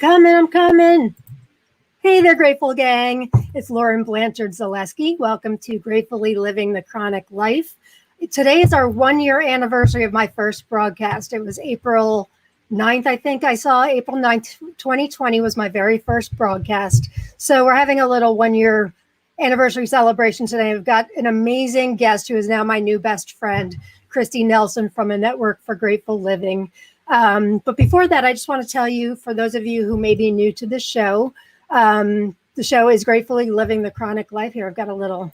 I'm coming. Hey there, Grateful Gang. It's Lauren Blanchard-Zaleski. Welcome to Gratefully Living the Chronic Life. Today is our 1-year anniversary of my first broadcast. It was April 9th, I think I saw. April 9th, 2020 was my very first broadcast. So we're having a little 1-year anniversary celebration today. I've got an amazing guest who is now my new best friend, Kristi Nelson from A Network for Grateful Living. But before that, I just want to tell you, for those of you who may be new to the show is Gratefully Living the Chronic Life. Here, I've got a little,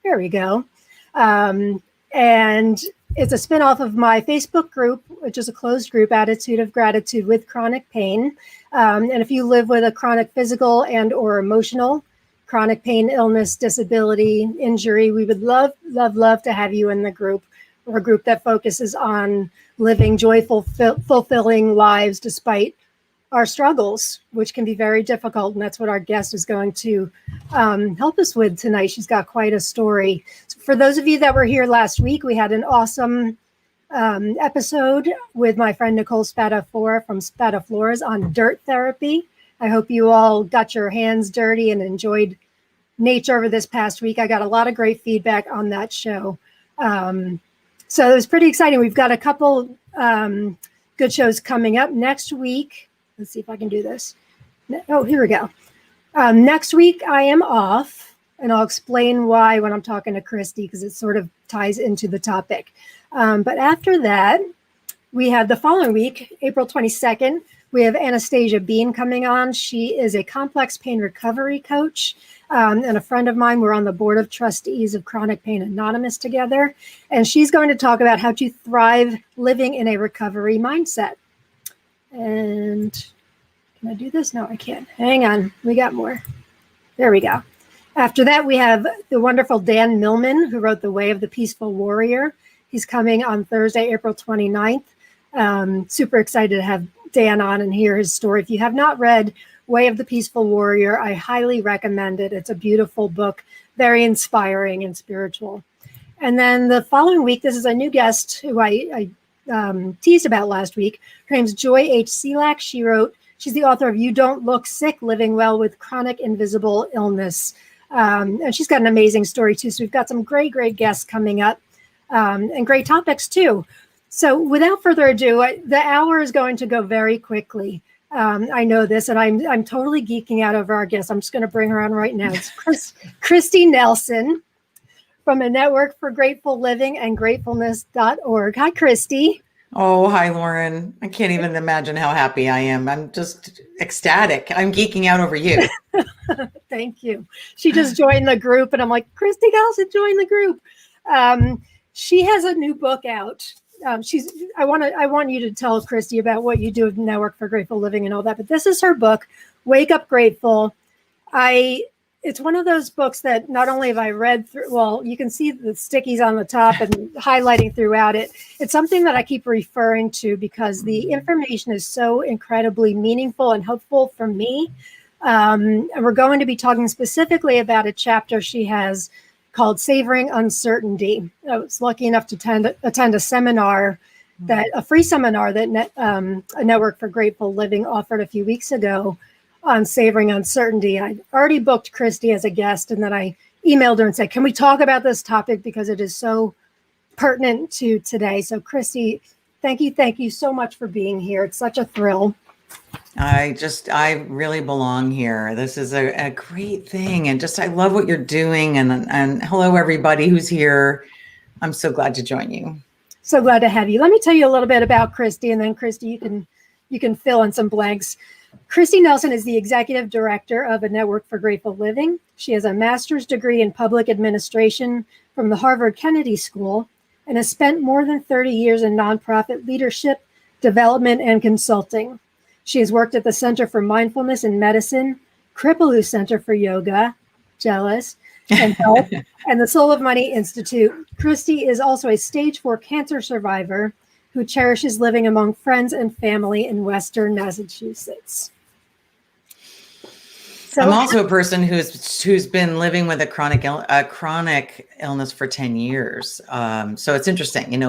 there we go. And it's a spinoff of my Facebook group, which is a closed group, Attitude of Gratitude with Chronic Pain. And if you live with a chronic physical and or emotional chronic pain, illness, disability, injury, we would love, love, love to have you in the group. We're a group that focuses on living joyful, fulfilling lives despite our struggles, which can be very difficult. And that's what our guest is going to help us with tonight. She's got quite a story. So for those of you that were here last week, we had an awesome episode with my friend Nicole Spatafora from Spatafloras on dirt therapy. I hope you all got your hands dirty and enjoyed nature over this past week. I got a lot of great feedback on that show. So it was pretty exciting. We've got a couple good shows coming up next week. Let's see if I can do this. Oh, here we go. Next week I am off, and I'll explain why when I'm talking to Kristi, because it sort of ties into the topic. But after that, we have the following week, April 22nd, we have Anastasia Bean coming on. She is a complex pain recovery coach. And a friend of mine, we're on the board of trustees of Chronic Pain Anonymous together. And she's going to talk about how to thrive living in a recovery mindset. And can I do this? No, I can't. Hang on. We got more. There we go. After that, we have the wonderful Dan Millman, who wrote The Way of the Peaceful Warrior. He's coming on Thursday, April 29th. Super excited to have Dan on and hear his story. If you have not read Way of the Peaceful Warrior, I highly recommend it. It's a beautiful book, very inspiring and spiritual. And then the following week, this is a new guest who I teased about last week. Her name's Joy H. Selak. She's the author of You Don't Look Sick, Living Well with Chronic Invisible Illness. And she's got an amazing story too. So we've got some great, great guests coming up and great topics too. So without further ado, the hour is going to go very quickly. I know this, and I'm totally geeking out over our guest. I'm just going to bring her on right now. It's Kristi Nelson from A Network for Grateful Living and gratefulness.org. Hi, Kristi. Oh, hi, Lauren. I can't even imagine how happy I am. I'm just ecstatic. I'm geeking out over you. Thank you. She just joined the group, and I'm like, Kristi Nelson, join the group. She has a new book out. I want you to tell Kristi about what you do with Network for Grateful Living and all that, but this is her book, Wake Up Grateful. It's one of those books that not only have I read through, well, you can see the stickies on the top and highlighting throughout it. It's something that I keep referring to because the information is so incredibly meaningful and helpful for me. And we're going to be talking specifically about a chapter she has called Savoring Uncertainty. I was lucky enough to attend a seminar, a free seminar that A Network for Grateful Living offered a few weeks ago on Savoring Uncertainty. I already booked Kristi as a guest, and then I emailed her and said, can we talk about this topic because it is so pertinent to today. So Kristi, thank you so much for being here. It's such a thrill. I really belong here. This is a great thing. And I love what you're doing. And hello, everybody who's here. I'm so glad to join you. So glad to have you. Let me tell you a little bit about Kristi, and then Kristi, you can fill in some blanks. Kristi Nelson is the executive director of A Network for Grateful Living. She has a master's degree in public administration from the Harvard Kennedy School and has spent more than 30 years in nonprofit leadership, development, and consulting. She has worked at the Center for Mindfulness in Medicine, Kripalu Center for Yoga, jealous, and Health, and the Soul of Money Institute. Kristi is also a stage 4 cancer survivor who cherishes living among friends and family in Western Massachusetts. So I'm also a person who's been living with a chronic illness for 10 years. So it's interesting,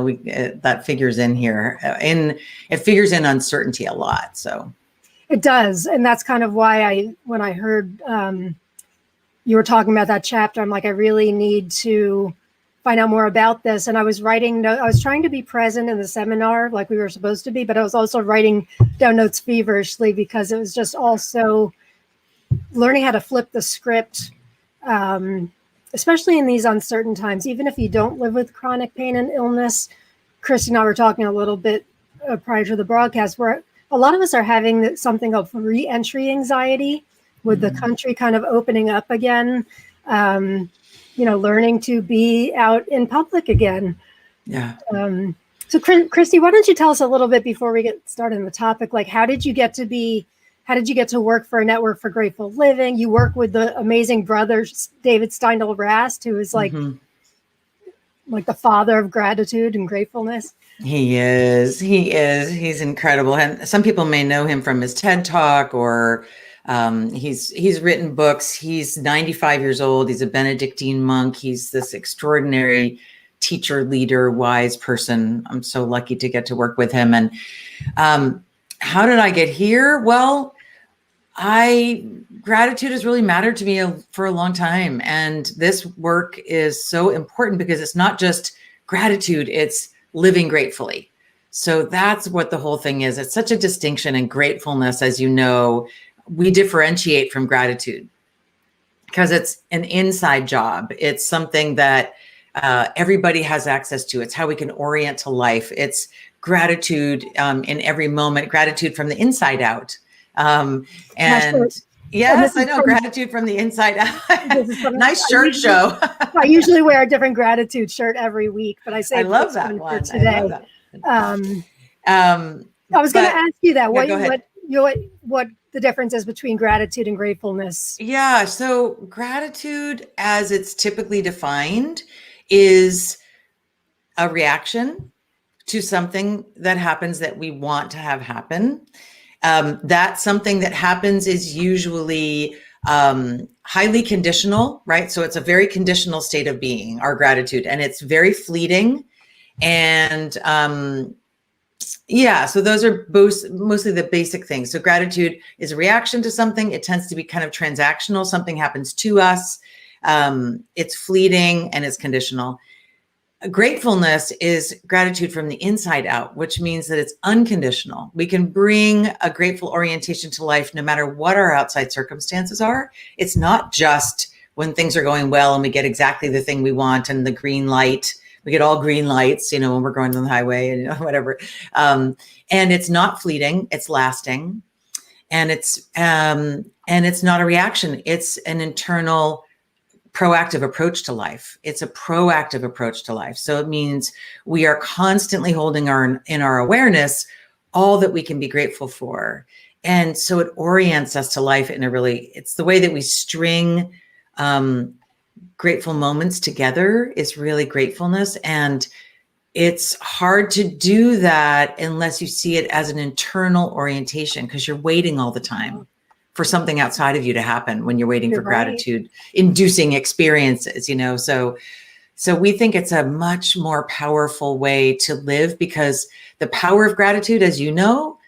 that figures in here. It figures in uncertainty a lot. So It does. And that's kind of why when I heard you were talking about that chapter, I'm like, I really need to find out more about this. And I was I was trying to be present in the seminar like we were supposed to be, but I was also writing down notes feverishly because it was just also learning how to flip the script, especially in these uncertain times, even if you don't live with chronic pain and illness. Kristi and I were talking a little bit prior to the broadcast where a lot of us are having something of re-entry anxiety with the country kind of opening up again, learning to be out in public again. Yeah. So Kristi, why don't you tell us a little bit before we get started on the topic, like how did you get to work for a network for Grateful Living? You work with the amazing brother, David Steindl Rast, who is like the father of gratitude and gratefulness. He is. He's incredible. And some people may know him from his TED Talk or he's written books. He's 95 years old. He's a Benedictine monk. He's this extraordinary teacher, leader, wise person. I'm so lucky to get to work with him. And how did I get here? Well, gratitude has really mattered to me for a long time. And this work is so important because it's not just gratitude, it's living gratefully. So that's what the whole thing is. It's such a distinction, and gratefulness, as you know, we differentiate from gratitude because it's an inside job. It's something that everybody has access to. It's how we can orient to life. It's gratitude in every moment, gratitude from the inside out. And yes, I know, gratitude from the inside out. Nice shirt show. I usually wear a different gratitude shirt every week, but I love that one for today. I love that. I was going to ask you that. Yeah, what the difference is between gratitude and gratefulness? Yeah. So gratitude, as it's typically defined, is a reaction to something that happens that we want to have happen. That something that happens is usually highly conditional, right? So it's a very conditional state of being, our gratitude, and it's very fleeting. And so those are mostly the basic things. So gratitude is a reaction to something. It tends to be kind of transactional. Something happens to us. It's fleeting and it's conditional. Gratefulness is gratitude from the inside out, which means that it's unconditional. We can bring a grateful orientation to life no matter what our outside circumstances are. It's not just when things are going well and we get exactly the thing we want and the green light. We get all green lights, when we're going on the highway and whatever. And it's not fleeting, it's lasting. And it's not a reaction. It's an internal proactive approach to life. It's a proactive approach to life. So it means we are constantly holding in our awareness all that we can be grateful for. And so it orients us to life it's the way that we string grateful moments together is really gratefulness. And it's hard to do that unless you see it as an internal orientation, because you're waiting all the time for something outside of you to happen when you're waiting for gratitude inducing experiences, So we think it's a much more powerful way to live, because the power of gratitude, as you know,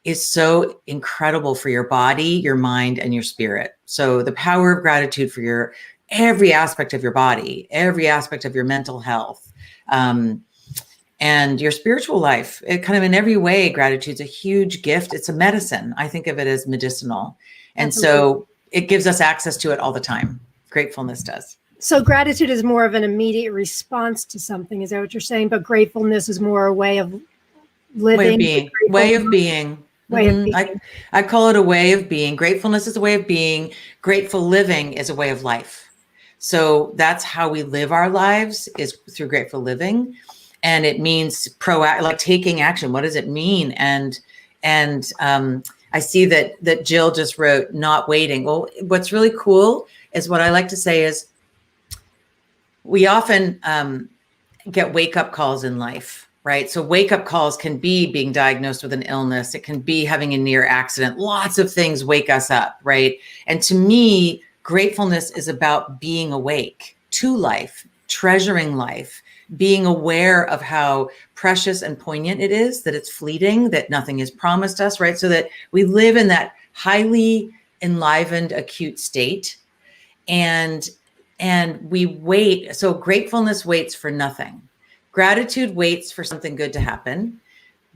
is so incredible for your body, your mind, and your spirit. So the power of gratitude for every aspect of your body, every aspect of your mental health, and your spiritual life, it kind of in every way, gratitude's a huge gift. It's a medicine. I think of it as medicinal. And so it gives us access to it all the time. Gratefulness does. So gratitude is more of an immediate response to something. Is that what you're saying? But gratefulness is more a way of living. Way of being. I call it a way of being. Gratefulness is a way of being. Grateful living is a way of life. So that's how we live our lives, is through grateful living. And it means like taking action. What does it mean? And I see that Jill just wrote, not waiting. Well, what's really cool is what I like to say is we often get wake-up calls in life, right? So wake-up calls can be being diagnosed with an illness. It can be having a near accident. Lots of things wake us up, right? And to me, gratefulness is about being awake to life, treasuring life, being aware of how precious and poignant it is, that it's fleeting, that nothing is promised us, right? So that we live in that highly enlivened, acute state. And we wait. So gratefulness waits for nothing. Gratitude waits for something good to happen.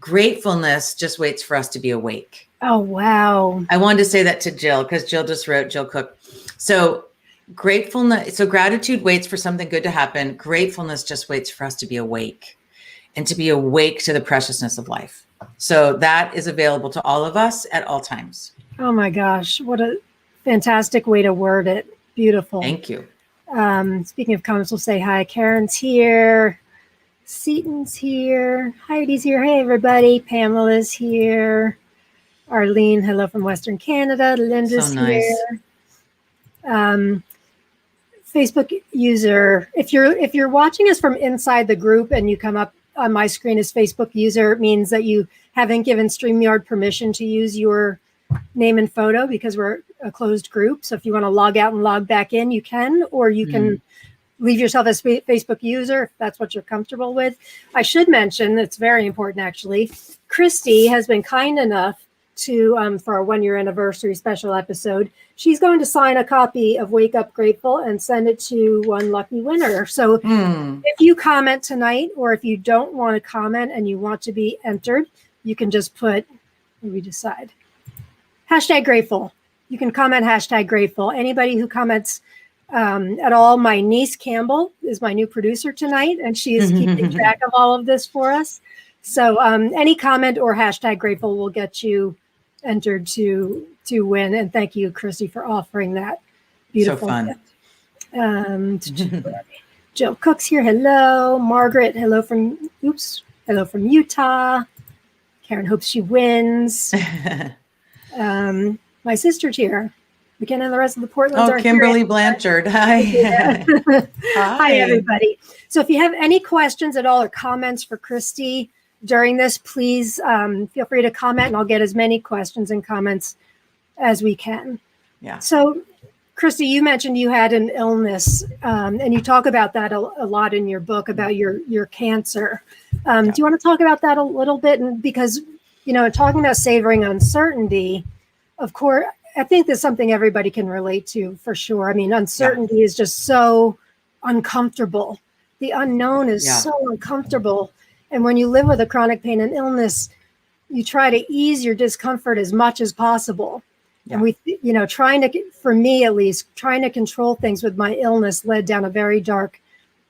Gratefulness just waits for us to be awake. Oh, wow. I wanted to say that to Jill because Jill just wrote, Jill Cook. So gratefulness, so gratitude waits for something good to happen. Gratefulness just waits for us to be awake and to be awake to the preciousness of life. So that is available to all of us at all times. Oh my gosh. What a fantastic way to word it. Beautiful. Thank you. Speaking of comments, we'll say hi. Karen's here. Seaton's here. Heidi's here. Hey, everybody. Pamela's here. Arlene, hello from Western Canada. Linda's So nice. here. Facebook user, if you're watching us from inside the group and you come up on my screen as Facebook user, it means that you haven't given StreamYard permission to use your name and photo because we're a closed group. So if you want to log out and log back in, you can, or you can leave yourself as Facebook user if that's what you're comfortable with. I should mention, it's very important actually, Kristi has been kind enough to, for our 1 year anniversary special episode, she's going to sign a copy of Wake Up Grateful and send it to one lucky winner. So if you comment tonight, or if you don't want to comment and you want to be entered, you can just put, what do we decide? #grateful. You can comment #grateful. Anybody who comments at all, my niece Campbell is my new producer tonight, and she is keeping track of all of this for us. So any comment or #grateful will get you entered to win. And thank you, Kristi, for offering that beautiful gift. Jill Cook's here. Hello. Margaret, hello from Utah. Karen hopes she wins. My sister's here. McKenna and the rest of the Portlands are Kimberly here. Blanchard. Hi. Yeah. Hi, everybody. So if you have any questions at all or comments for Kristi during this, please feel free to comment, and I'll get as many questions and comments as we can. Yeah. So, Kristi, you mentioned you had an illness, and you talk about that a lot in your book about your cancer. Do you want to talk about that a little bit? And because, talking about savoring uncertainty, of course, I think there's something everybody can relate to for sure. I mean, uncertainty is just so uncomfortable. The unknown is so uncomfortable. And when you live with a chronic pain and illness, you try to ease your discomfort as much as possible. Yeah. And for me at least, trying to control things with my illness led down a very dark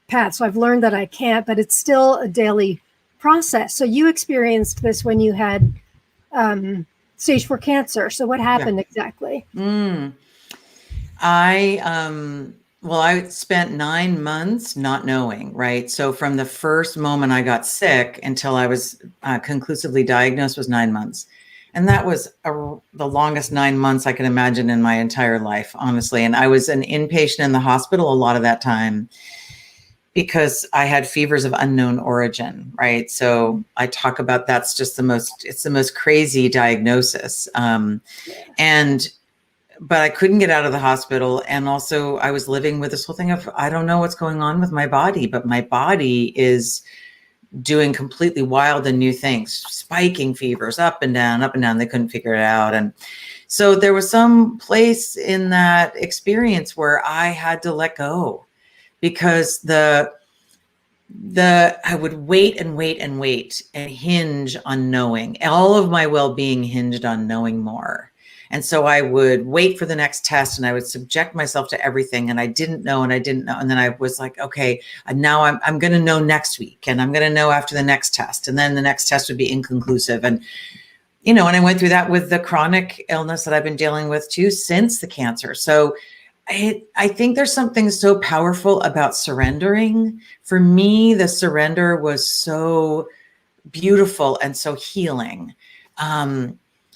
path. So I've learned that I can't, but it's still a daily process. So you experienced this when you had stage 4 cancer. So what happened exactly? I spent 9 months not knowing, right? So from the first moment I got sick until I was conclusively diagnosed was 9 months. And that was the longest 9 months I can imagine in my entire life, honestly. And I was an inpatient in the hospital a lot of that time because I had fevers of unknown origin, right? So I talk about it's the most crazy diagnosis. But I couldn't get out of the hospital. And also I was living with this whole thing of, I don't know what's going on with my body, but my body is doing completely wild and new things, spiking fevers up and down. They couldn't figure it out. And so there was some place in that experience where I had to let go because I would wait and hinge on knowing. All of my well-being hinged on knowing more. And so I would wait for the next test and I would subject myself to everything. And I didn't know. And then I was like, okay, now I'm going to know next week. And I'm going to know after the next test. And then the next test would be inconclusive. And, and I went through that with the chronic illness that I've been dealing with too, since the cancer. So I think there's something so powerful about surrendering. For me, the surrender was so beautiful and so healing.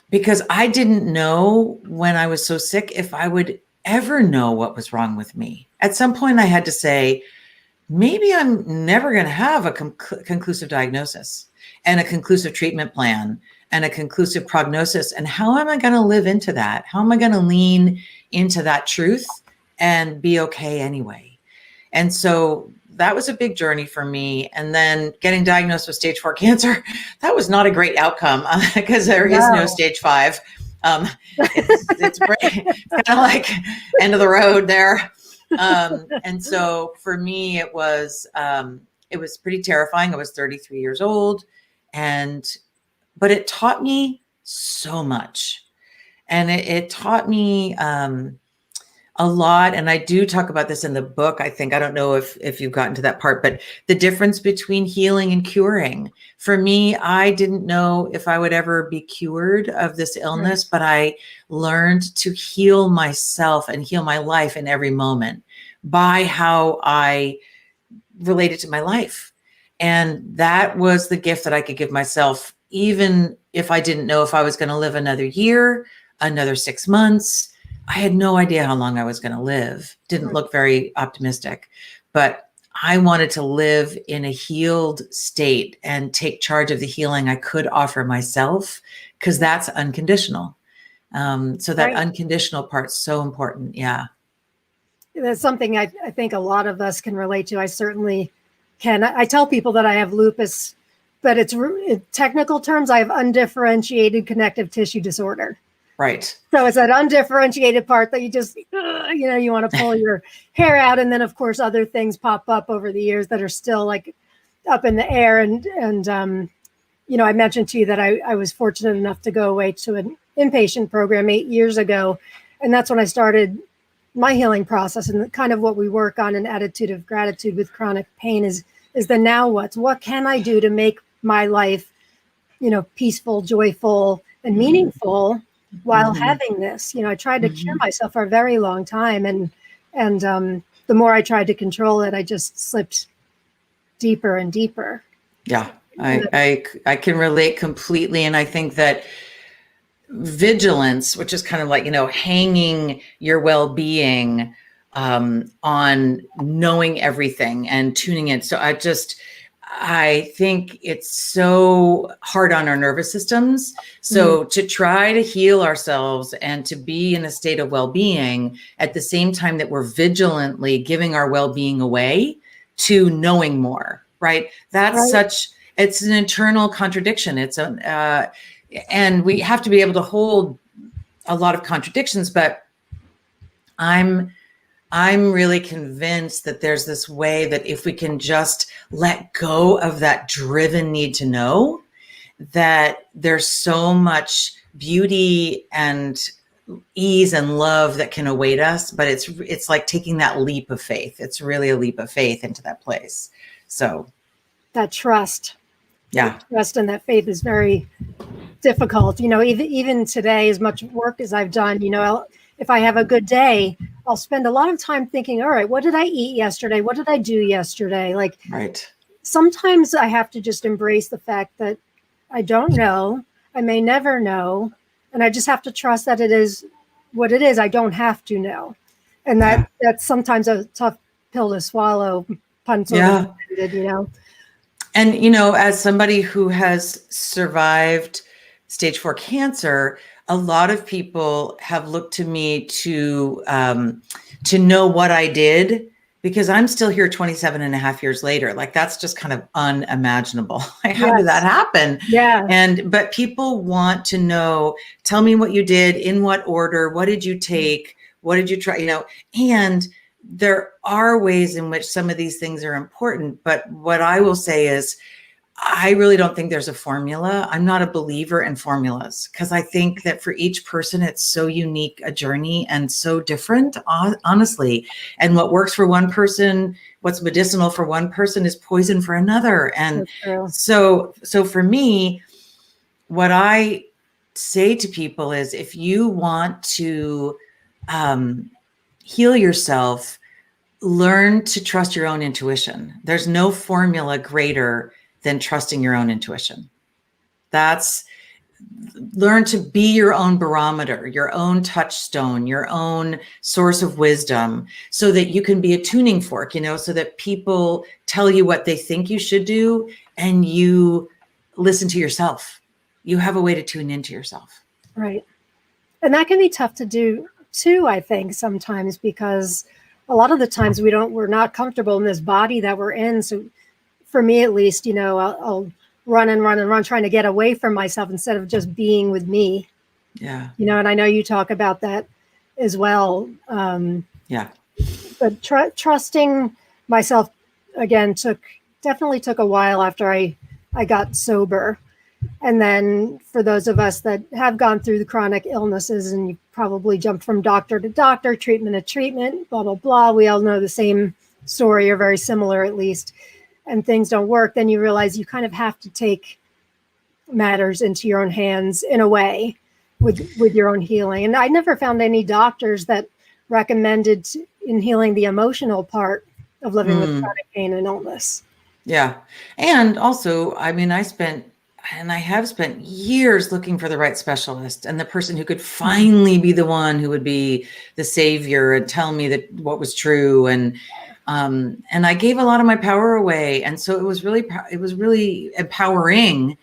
Because I didn't know when I was so sick if I would ever know what was wrong with me. At some point I had to say, maybe I'm never going to have a conclusive diagnosis and a conclusive treatment plan and a conclusive prognosis. And how am I going to live into that? How am I going to lean into that truth and be okay anyway? And so that was a big journey for me. And then getting diagnosed with stage 4 cancer, that was not a great outcome because there is no stage 5. It's kind of like end of the road there. And so for me, it was pretty terrifying. I was 33 years old, but it taught me so much. And it taught me a lot. And I do talk about this in the book. I don't know if you've gotten to that part, but the difference between healing and curing. For me, I didn't know if I would ever be cured of this illness, but I learned to heal myself and heal my life in every moment by how I related to my life. And that was the gift that I could give myself, even if I didn't know if I was going to live another year, another 6 months. I had no idea how long I was going to live. Didn't look very optimistic, but I wanted to live in a healed state and take charge of the healing I could offer myself, because that's unconditional. So that unconditional part's so important. Yeah. That's something I think a lot of us can relate to. I certainly can. I tell people that I have lupus, but it's in technical terms, I have undifferentiated connective tissue disorder. Right. So it's that undifferentiated part that you just, you want to pull your hair out. And then, of course, other things pop up over the years that are still like up in the air. And I mentioned to you that I was fortunate enough to go away to an inpatient program 8 years ago. And that's when I started my healing process. And kind of what we work on, an attitude of gratitude with chronic pain, is the now what's. What can I do to make my life, peaceful, joyful, and meaningful while having this? I tried to cure myself for a very long time. And the more I tried to control it, I just slipped deeper and deeper. Yeah, I can relate completely. And I think that vigilance, which is kind of like, hanging your well-being on knowing everything and tuning in. So I think it's so hard on our nervous systems. So to try to heal ourselves and to be in a state of well-being at the same time that we're vigilantly giving our well-being away to knowing more, right? That's it's an internal contradiction. And we have to be able to hold a lot of contradictions, but I'm really convinced that there's this way that if we can just let go of that driven need to know, that there's so much beauty and ease and love that can await us. But it's like taking that leap of faith. It's really a leap of faith into that place. So that trust. Yeah. That trust and that faith is very difficult. Even today, as much work as I've done, if I have a good day, I'll spend a lot of time thinking, all right, what did I eat yesterday? What did I do yesterday? Sometimes I have to just embrace the fact that I don't know. I may never know. And I just have to trust that it is what it is. I don't have to know. And that's sometimes a tough pill to swallow, pun sort of intended, And, as somebody who has survived stage 4 cancer, a lot of people have looked to me to know what I did, because I'm still here 27 and a half years later. Like, that's just kind of unimaginable. How did that happen? Yeah. But people want to know, tell me what you did, in what order, what did you take? What did you try? And there are ways in which some of these things are important. But what I will say is, I really don't think there's a formula. I'm not a believer in formulas, because I think that for each person, it's so unique a journey and so different, honestly. And what works for one person, what's medicinal for one person, is poison for another. And so for me, what I say to people is, if you want to heal yourself, learn to trust your own intuition. There's no formula greater than trusting your own intuition. Learn to be your own barometer, your own touchstone, your own source of wisdom, so that you can be a tuning fork, so that people tell you what they think you should do, and you listen to yourself. You have a way to tune into yourself. Right. And that can be tough to do too, I think, sometimes, because a lot of the times we're not comfortable in this body that we're in. So for me, at least, I'll run and run and run, trying to get away from myself instead of just being with me. Yeah. And I know you talk about that as well. Yeah. But trusting myself again definitely took a while after I got sober. And then for those of us that have gone through the chronic illnesses, and you probably jumped from doctor to doctor, treatment to treatment, blah, blah, blah. We all know the same story, or very similar at least, and things don't work. Then you realize you kind of have to take matters into your own hands in a way with your own healing. And I never found any doctors that recommended in healing the emotional part of living with chronic pain and illness. Yeah. And also, I mean, I have spent years looking for the right specialist and the person who could finally be the one who would be the savior and tell me that what was true. And I gave a lot of my power away. And so it was really empowering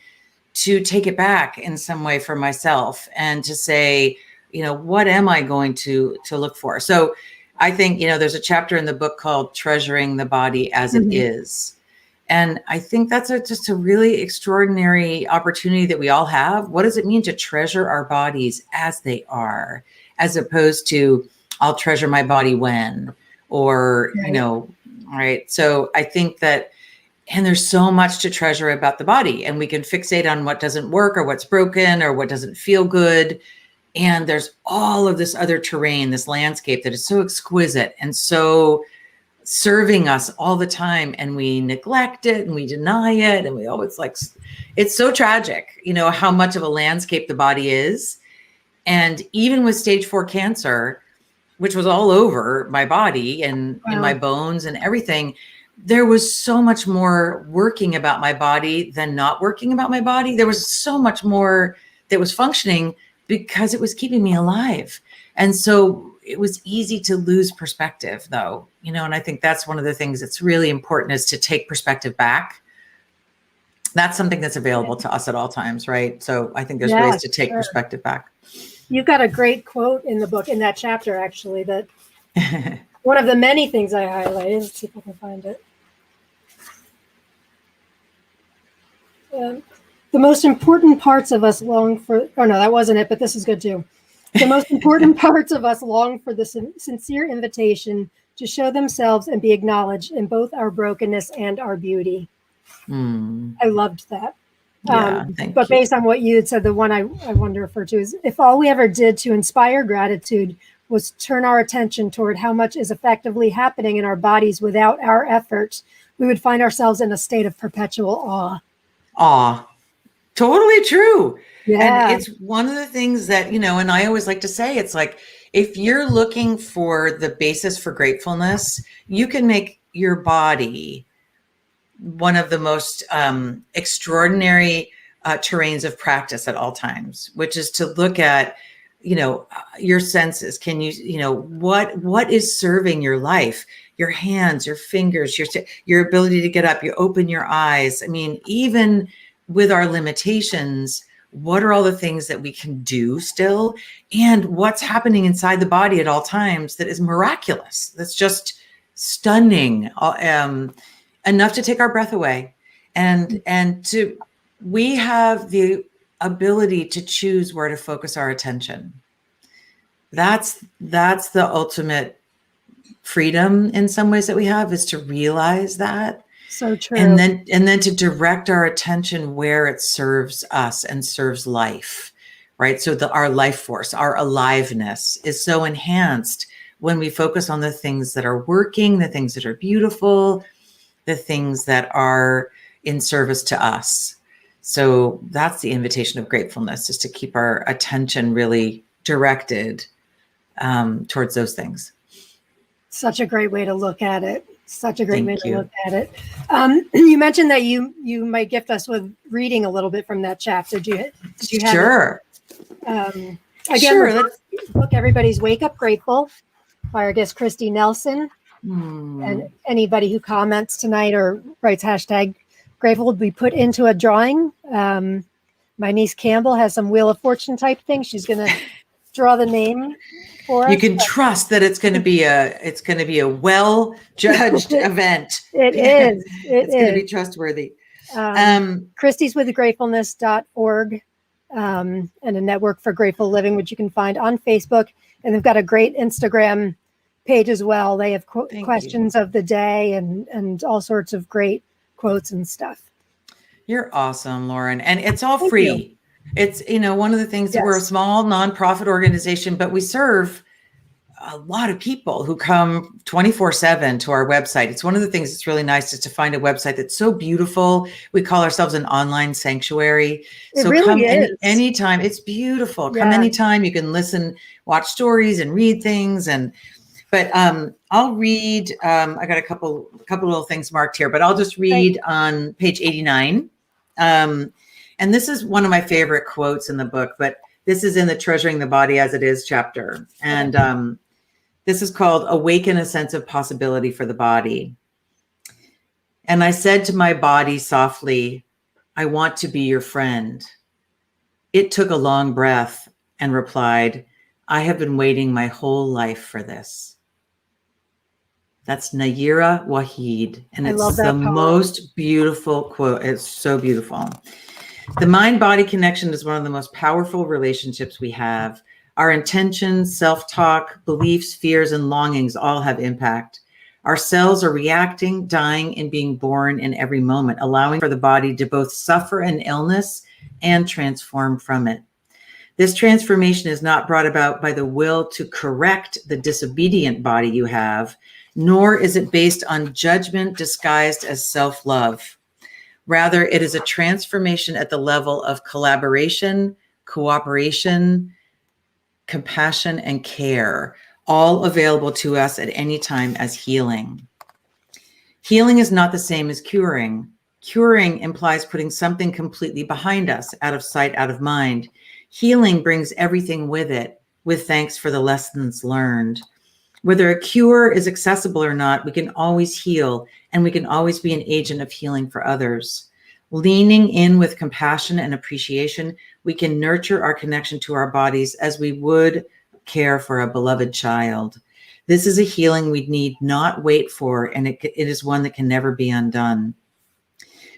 to take it back in some way for myself and to say, what am I going to look for? So I think, there's a chapter in the book called Treasuring the Body as It Is. And I think that's just a really extraordinary opportunity that we all have. What does it mean to treasure our bodies as they are, as opposed to I'll treasure my body when, or, right. So I think that, and there's so much to treasure about the body, and we can fixate on what doesn't work or what's broken or what doesn't feel good. And there's all of this other terrain, this landscape that is so exquisite and so serving us all the time, and we neglect it and we deny it, and we always it's so tragic, how much of a landscape the body is. And even with stage 4 cancer, which was all over my body and in my bones and everything, there was so much more working about my body than not working about my body. There was so much more that was functioning because it was keeping me alive. And so it was easy to lose perspective, though, and I think that's one of the things that's really important, is to take perspective back. That's something that's available to us at all times, right? So I think there's ways to take perspective back. You've got a great quote in the book, in that chapter, actually, that one of the many things I highlighted. Let's see if I can find it. The most important parts of us long for, oh no, that wasn't it, but this is good too. The most important parts of us long for the sincere invitation to show themselves and be acknowledged in both our brokenness and our beauty. I loved that. But based on what you had said, the one I wanted to refer to is, if all we ever did to inspire gratitude was turn our attention toward how much is effectively happening in our bodies without our efforts, we would find ourselves in a state of perpetual awe. Awe. Totally true. Yeah. And it's one of the things that, and I always like to say, it's like, if you're looking for the basis for gratefulness, you can make your body one of the most extraordinary terrains of practice at all times, which is to look at, your senses. Can you, what is serving your life? Your hands, your fingers, your ability to get up, you open your eyes. I mean, even with our limitations, what are all the things that we can do still, and what's happening inside the body at all times that is miraculous, that's just stunning, enough to take our breath away. And we have the ability to choose where to focus our attention. That's the ultimate freedom in some ways that we have, is to realize that. So true. And then to direct our attention where it serves us and serves life, right? So our life force, our aliveness is so enhanced when we focus on the things that are working, the things that are beautiful, the things that are in service to us. So that's the invitation of gratefulness, is to keep our attention really directed towards those things. Such a great way to look at it. Such a great way to look at it. You mentioned that you might gift us with reading a little bit from that chapter. Did you have Sure. Again, Sure. Look, Everybody's Wake Up Grateful by our guest Kristi Nelson. And anybody who comments tonight or writes hashtag grateful will be put into a drawing. My niece Campbell has some Wheel of Fortune type thing. She's going to draw the name for You us. can trust that it's going to be a well-judged event. It is. It's going to be trustworthy. Kristi's with gratefulness.org, and a network for grateful living, which you can find on Facebook. And they've got a great Instagram page as well. They have questions of the day and all sorts of great quotes and stuff. You're awesome, Lauren. And it's all Thank free. you. It's, one of the things that we're a small nonprofit organization, but we serve a lot of people who come 24/7 to our website. It's one of the things that's really nice is to find a website that's so beautiful. We call ourselves an online sanctuary. It So really come is. anytime. It's beautiful. Come anytime. You can listen, watch stories and read things. But I'll read, I got a couple little things marked here, but I'll just read on page 89. And this is one of my favorite quotes in the book, but this is in the Treasuring the Body as It Is chapter. And this is called Awaken a Sense of Possibility for the Body. And I said to my body softly, I want to be your friend. It took a long breath and replied, I have been waiting my whole life for this. That's Nayira Waheed. And it's the most beautiful quote. It's so beautiful. The mind-body connection is one of the most powerful relationships we have. Our intentions, self-talk, beliefs, fears, and longings all have impact. Our cells are reacting, dying, and being born in every moment, allowing for the body to both suffer an illness and transform from it. This transformation is not brought about by the will to correct the disobedient body you have, nor is it based on judgment disguised as self-love. Rather, it is a transformation at the level of collaboration, cooperation, compassion, and care, all available to us at any time as healing. Healing is not the same as curing. Curing implies putting something completely behind us, out of sight, out of mind. Healing brings everything with it, with thanks for the lessons learned. Whether a cure is accessible or not, we can always heal, and we can always be an agent of healing for others. Leaning in with compassion and appreciation, we can nurture our connection to our bodies as we would care for a beloved child. This is a healing we need not wait for, and it is one that can never be undone.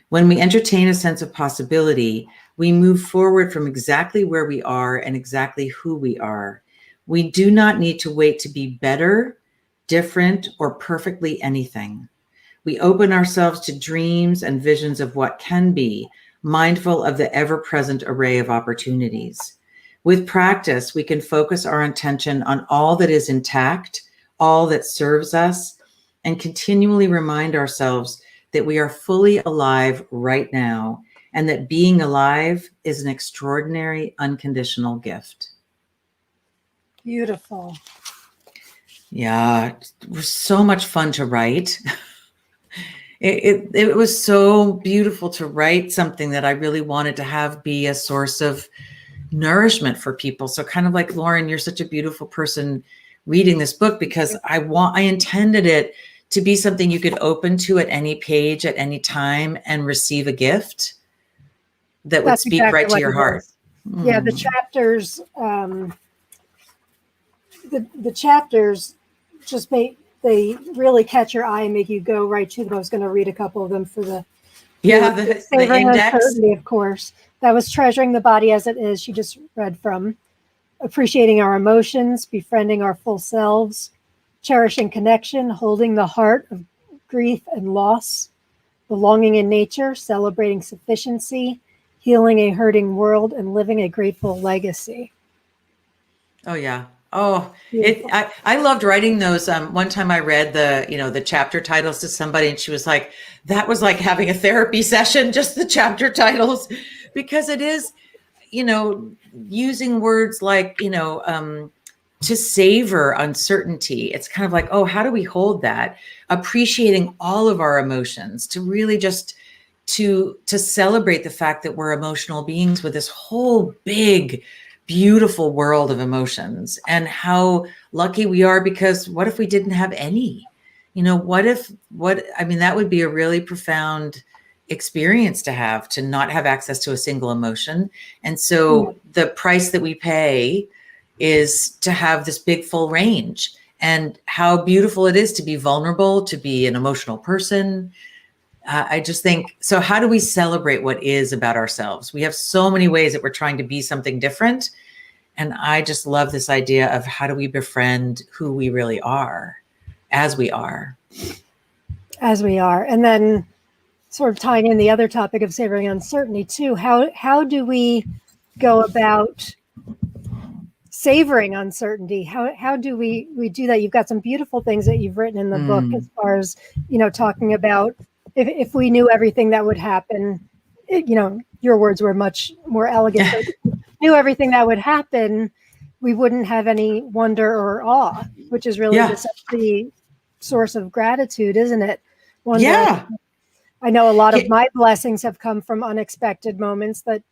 When we entertain a sense of possibility, we move forward from exactly where we are and exactly who we are. We do not need to wait to be better, different, or perfectly anything. We open ourselves to dreams and visions of what can be, mindful of the ever-present array of opportunities. With practice, we can focus our attention on all that is intact, all that serves us, and continually remind ourselves that we are fully alive right now, and that being alive is an extraordinary, unconditional gift. Beautiful. Yeah, it was so much fun to write. It was so beautiful to write something that I really wanted to have be a source of nourishment for people. So kind of like, Lauren, you're such a beautiful person reading this book, because I intended it to be something you could open to at any page at any time and receive a gift that would speak right to your heart. Yeah, the chapters, the chapters just they really catch your eye and make you go right to them. I was going to read a couple of them for the index, of course. That was Treasuring the Body as It Is. She just read from Appreciating Our Emotions, Befriending Our Full Selves, Cherishing Connection, Holding the Heart of Grief and Loss, Belonging in Nature, Celebrating Sufficiency, Healing a Hurting World, and Living a Grateful Legacy. Oh, yeah. Oh, I loved writing those. One time I read the chapter titles to somebody, and she was like, that was like having a therapy session, just the chapter titles, because it is, using words like, to savor uncertainty. It's kind of like, oh, how do we hold that? Appreciating all of our emotions, to really just to celebrate the fact that we're emotional beings with this whole big, beautiful world of emotions, and how lucky we are, because what if we didn't have any? That would be a really profound experience to not have access to a single emotion. And so the price that we pay is to have this big full range, and how beautiful it is to be vulnerable, to be an emotional person. I just think, so how do we celebrate what is about ourselves? We have so many ways that we're trying to be something different. And I just love this idea of how do we befriend who we really are as we are. As we are. And then sort of tying in the other topic of savoring uncertainty too, how do we go about savoring uncertainty? How do we do that? You've got some beautiful things that you've written in the book as far as, talking about if we knew everything that would happen, your words were much more elegant, but knew everything that would happen, we wouldn't have any wonder or awe, which is really the source of gratitude, isn't it? Wonder. Yeah. I know a lot of my blessings have come from unexpected moments that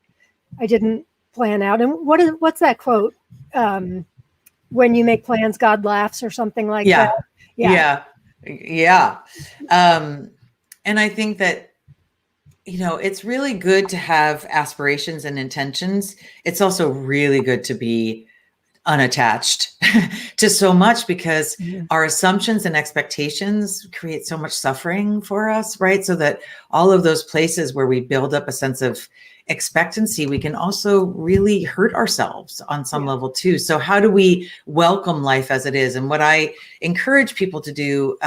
I didn't plan out. And what's that quote? When you make plans, God laughs, or something like that. Yeah. And I think that, it's really good to have aspirations and intentions. It's also really good to be unattached to so much, because our assumptions and expectations create so much suffering for us, right? So that all of those places where we build up a sense of expectancy, we can also really hurt ourselves on some level too. So how do we welcome life as it is? And what I encourage people to do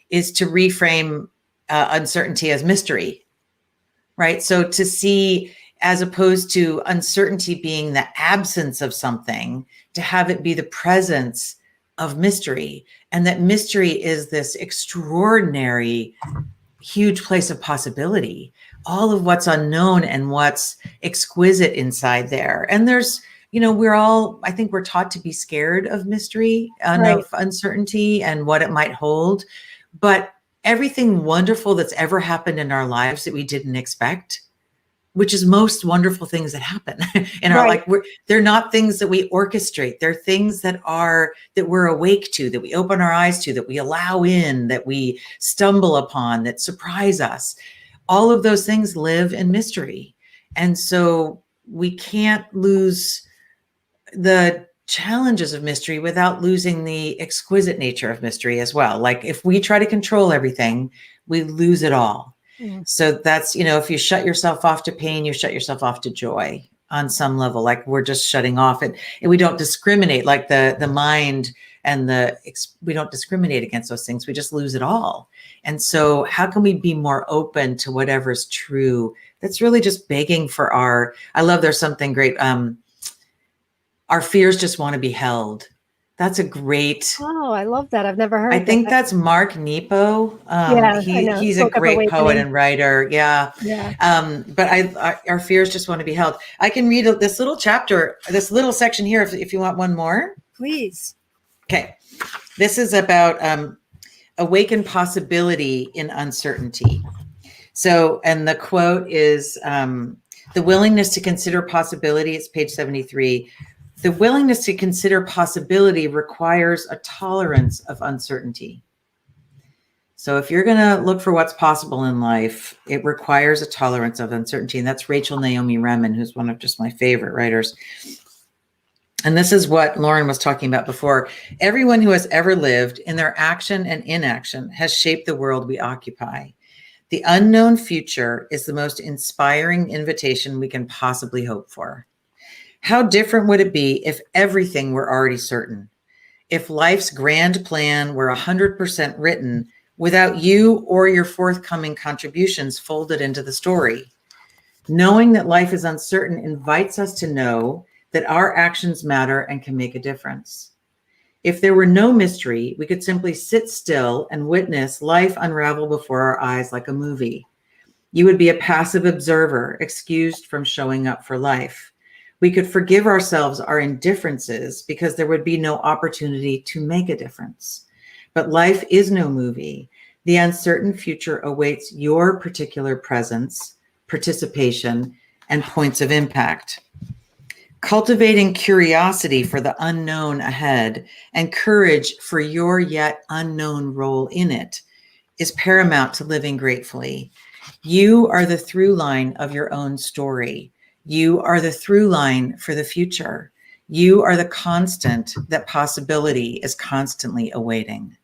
is to reframe uncertainty as mystery, right? So to see, as opposed to uncertainty being the absence of something, to have it be the presence of mystery. And that mystery is this extraordinary, huge place of possibility, all of what's unknown and what's exquisite inside there. And there's, I think we're taught to be scared of mystery and of uncertainty and what it might hold. But everything wonderful that's ever happened in our lives that we didn't expect, which is most wonderful things that happen in our life. They're not things that we orchestrate. They're things that we're awake to, that we open our eyes to, that we allow in, that we stumble upon, that surprise us. All of those things live in mystery. And so we can't lose the challenges of mystery without losing the exquisite nature of mystery as well. Like if we try to control everything, we lose it all. So that's, if you shut yourself off to pain, you shut yourself off to joy on some level. Like we're just shutting off and we don't discriminate, like the mind and we don't discriminate against those things. We just lose it all. And so how can we be more open to whatever's true? That's really just begging for I love, there's something great. Our fears just want to be held. That's a great. Oh, I love that. I've never heard. I think that's Mark Nepo. He's a great poet and writer. Yeah. But our fears just want to be held. I can read this little chapter, this little section here, if you want one more. Please. Okay. This is about awakened possibility in uncertainty. So, and the quote is the willingness to consider possibility. It's page 73. The willingness to consider possibility requires a tolerance of uncertainty. So if you're going to look for what's possible in life, it requires a tolerance of uncertainty. And that's Rachel Naomi Remen, who's one of just my favorite writers. And this is what Lauren was talking about before. Everyone who has ever lived, in their action and inaction, has shaped the world we occupy. The unknown future is the most inspiring invitation we can possibly hope for. How different would it be if everything were already certain? If life's grand plan were 100% written without you or your forthcoming contributions folded into the story? Knowing that life is uncertain invites us to know that our actions matter and can make a difference. If there were no mystery, we could simply sit still and witness life unravel before our eyes like a movie. You would be a passive observer, excused from showing up for life. We could forgive ourselves our indifferences because there would be no opportunity to make a difference. But life is no movie. The uncertain future awaits your particular presence, participation, and points of impact. Cultivating curiosity for the unknown ahead and courage for your yet unknown role in it is paramount to living gratefully. You are the through line of your own story. You are the through line for the future. You are the constant that possibility is constantly awaiting.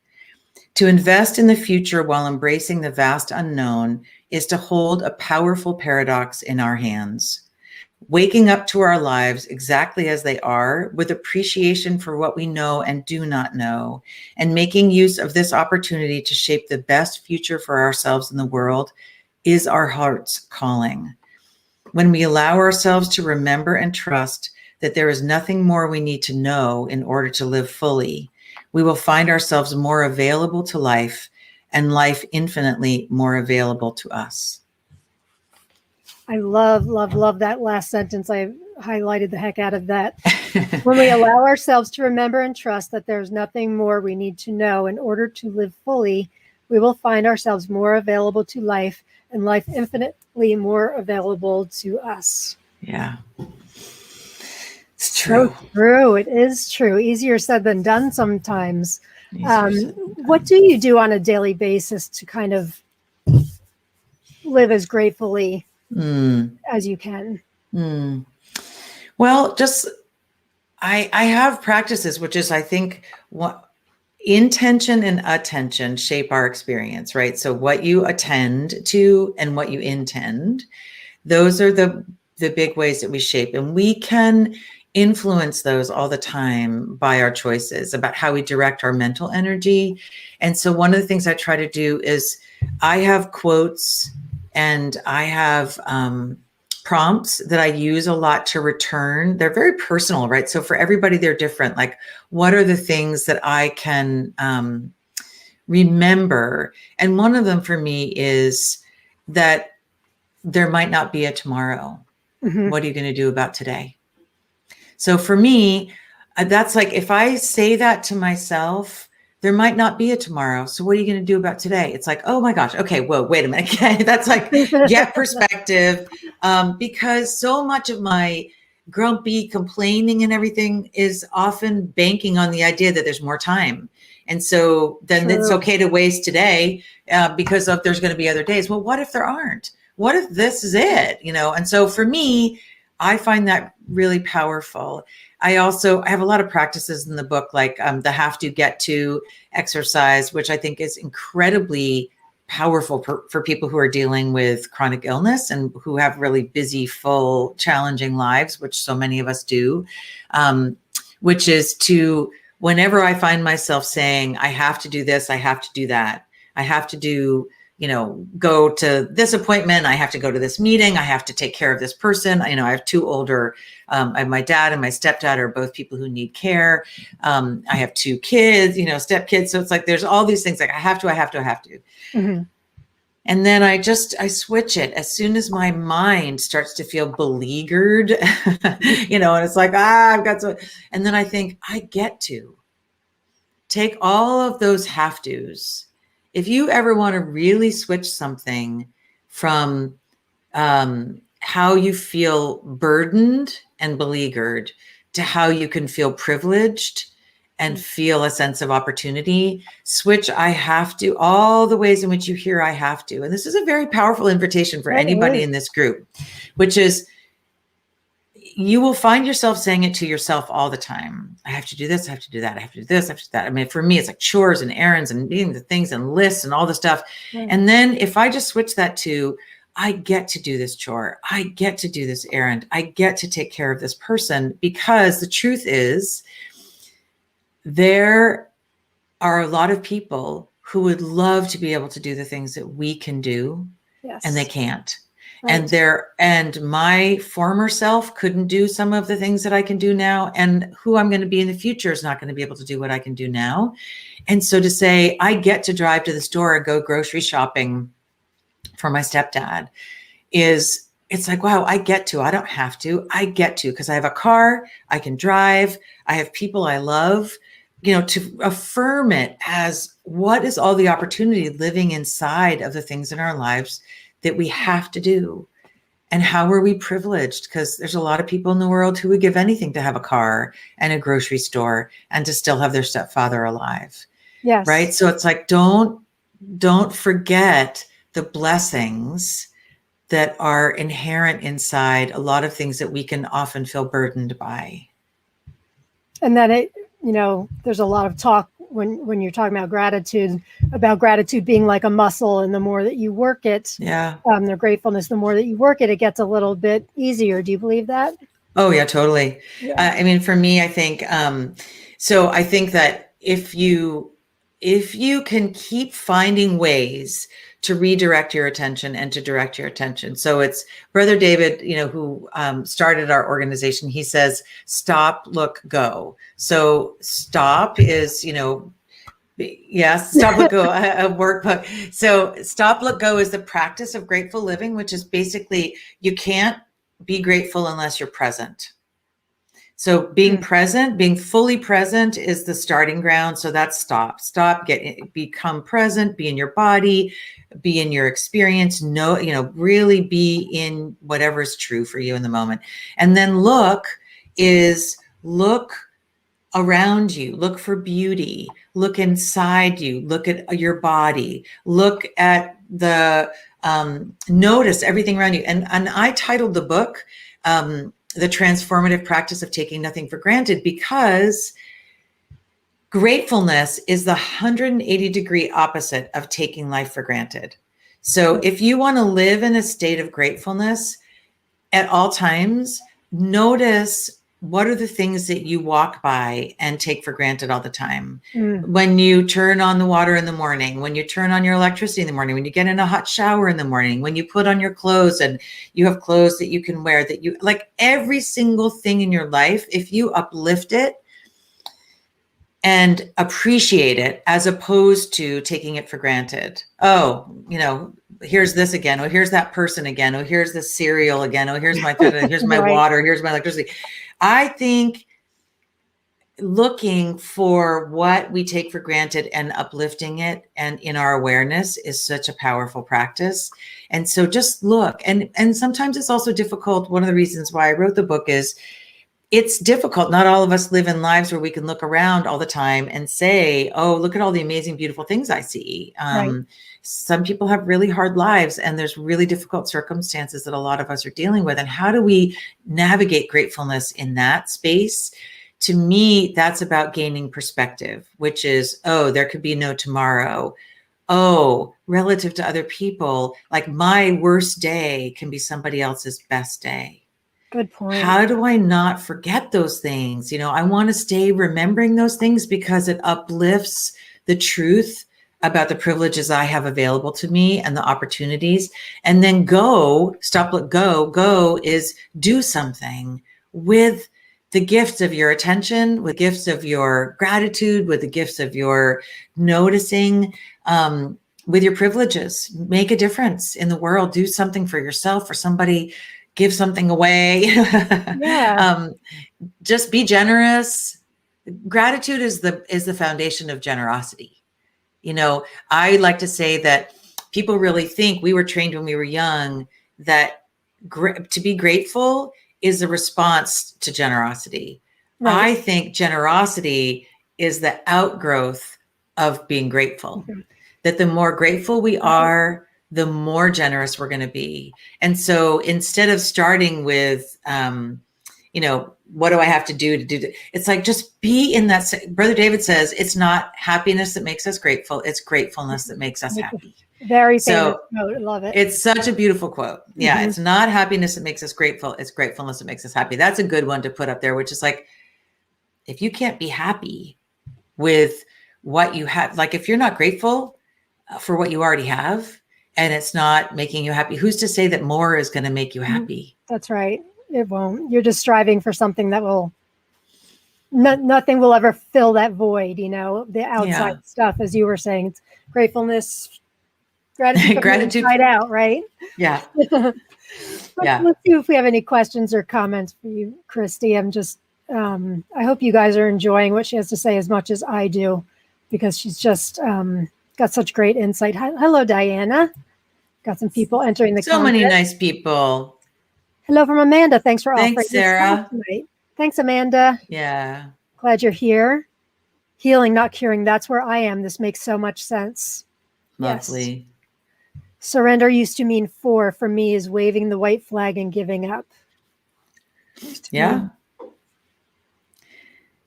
To invest in the future while embracing the vast unknown is to hold a powerful paradox in our hands. Waking up to our lives exactly as they are, with appreciation for what we know and do not know, and making use of this opportunity to shape the best future for ourselves and the world, is our heart's calling. When we allow ourselves to remember and trust that there is nothing more we need to know in order to live fully, we will find ourselves more available to life and life infinitely more available to us. I love, love, love that last sentence. I highlighted the heck out of that. When we allow ourselves to remember and trust that there's nothing more we need to know in order to live fully, we will find ourselves more available to life and life infinitely more available to us. Yeah. It's true. So true. It is true. Easier said than done sometimes. Easier What do you do on a daily basis to kind of live as gratefully as you can? Well, just I have practices, which is, I think, what intention and attention shape our experience, right? So what you attend to and what you intend, those are the big ways that we shape, and we can influence those all the time by our choices about how we direct our mental energy. And so one of the things I try to do is I have quotes and I have prompts that I use a lot to return. They're very personal, right? So for everybody, they're different. Like, what are the things that I can remember? And one of them for me is that there might not be a tomorrow. What are you going to do about today? So for me, that's like, if I say that to myself, there might not be a tomorrow. So what are you going to do about today? It's like, oh my gosh. Okay. Whoa, wait a minute. Okay. That's like, get perspective. Because so much of my grumpy complaining and everything is often banking on the idea that there's more time. And so then it's okay to waste today because of there's going to be other days. Well, what if there aren't? What if this is it? And so for me, I find that really powerful. I have a lot of practices in the book, like the have to get to exercise, which I think is incredibly powerful for people who are dealing with chronic illness and who have really busy, full, challenging lives, which so many of us do, which is to, whenever I find myself saying, I have to do this, I have to do that, I have to do, go to this appointment, I have to go to this meeting, I have to take care of this person. I have two older, I have my dad and my stepdad are both people who need care. I have two kids, stepkids. So it's like, there's all these things like I have to. Mm-hmm. And then I switch it as soon as my mind starts to feel beleaguered, and it's like, I've got to, and then I think I get to take all of those have to's. If you ever want to really switch something from how you feel burdened and beleaguered to how you can feel privileged and feel a sense of opportunity, switch I have to, all the ways in which you hear I have to. And this is a very powerful invitation for anybody in this group, which is, you will find yourself saying it to yourself all the time. I have to do this, I have to do that, I have to do this, I have to do that. I mean, for me, it's like chores and errands and needing the things and lists and all the stuff. And then if I just switch that to, I get to do this chore, I get to do this errand, I get to take care of this person, because the truth is, there are a lot of people who would love to be able to do the things that we can do, and they can't. Right. And my former self couldn't do some of the things that I can do now. And who I'm going to be in the future is not going to be able to do what I can do now. And so to say, I get to drive to the store and go grocery shopping for my stepdad it's like, wow, I get to, I don't have to, I get to, because I have a car, I can drive, I have people I love, to affirm it as what is all the opportunity living inside of the things in our lives that we have to do. And how are we privileged? Because there's a lot of people in the world who would give anything to have a car and a grocery store and to still have their stepfather alive. Yes. Right. So it's like, don't forget the blessings that are inherent inside a lot of things that we can often feel burdened by. And then there's a lot of talk when you're talking about gratitude being like a muscle, and the more that you work it, the gratefulness, the more that you work it, it gets a little bit easier. Do you believe that? Oh yeah, totally. Yeah. I mean, for me, I think, so I think that if you can keep finding ways to redirect your attention and to direct your attention. So it's Brother David, who started our organization. He says, stop, look, go. So stop is, stop, look, go, a workbook. So stop, look, go is the practice of grateful living, which is basically you can't be grateful unless you're present. So being present, being fully present is the starting ground. So that's stop, become present, be in your body, be in your experience, really be in whatever's true for you in the moment. And then look around you, look for beauty, look inside you, look at your body, look at notice everything around you. And I titled the book, The Transformative Practice of Taking Nothing for Granted, because gratefulness is the 180-degree opposite of taking life for granted. So if you want to live in a state of gratefulness at all times, notice what are the things that you walk by and take for granted all the time. When you turn on the water in the morning, when you turn on your electricity in the morning, when you get in a hot shower in the morning, when you put on your clothes and you have clothes that you can wear, that you like, every single thing in your life, if you uplift it and appreciate it as opposed to taking it for granted. Oh, here's this again. Oh, here's that person again. Oh, here's the cereal again. Oh, here's my here's my water. Here's my electricity. I think looking for what we take for granted and uplifting it and in our awareness is such a powerful practice. And so just look. And sometimes it's also difficult. One of the reasons why I wrote the book is it's difficult. Not all of us live in lives where we can look around all the time and say, oh, look at all the amazing, beautiful things I see. Some people have really hard lives and there's really difficult circumstances that a lot of us are dealing with. And how do we navigate gratefulness in that space? To me, that's about gaining perspective, which is, oh, there could be no tomorrow. Oh, relative to other people, like my worst day can be somebody else's best day. Good point. How do I not forget those things? I want to stay remembering those things because it uplifts the truth about the privileges I have available to me and the opportunities. And then go is do something with the gifts of your attention, with gifts of your gratitude, with the gifts of your noticing, with your privileges. Make a difference in the world. Do something for yourself, for somebody. Give something away. Just be generous. Gratitude is the foundation of generosity. I like to say that people really think, we were trained when we were young that to be grateful is a response to generosity. Right. I think generosity is the outgrowth of being grateful. That the more grateful we are, the more generous we're going to be. And so instead of starting with, what do I have to do that? It's like, just be in that. Brother David says, it's not happiness that makes us grateful. It's gratefulness that makes us happy. Very famous quote. I love it. It's such a beautiful quote. Yeah. It's not happiness that makes us grateful. It's gratefulness that makes us happy. That's a good one to put up there, which is like, if you can't be happy with what you have, like if you're not grateful for what you already have, and it's not making you happy, who's to say that more is going to make you happy? That's right. It won't. You're just striving for something that will, nothing will ever fill that void, the outside stuff, as you were saying. It's gratefulness, gratitude inside out, right? Yeah. Let's see if we have any questions or comments for you, Kristi. I'm just, I hope you guys are enjoying what she has to say as much as I do, because she's just, got such great insight. Hello, Diana. Got some people entering the comments. Many nice people. Hello from Amanda. Thanks for offering this Sarah. Tonight. Thanks, Amanda. Yeah. Glad you're here. Healing, not curing. That's where I am. This makes so much sense. Lovely. Yes. Surrender used to mean for me is waving the white flag and giving up. Yeah.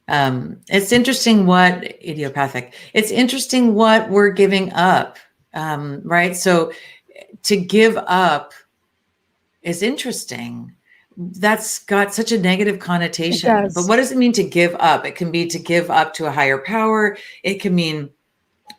It's interesting what idiopathic. It's interesting what we're giving up, right? So to give up is interesting. That's got such a negative It connotation. But does. what does it mean to give up? It can be to give up to a higher power. It can mean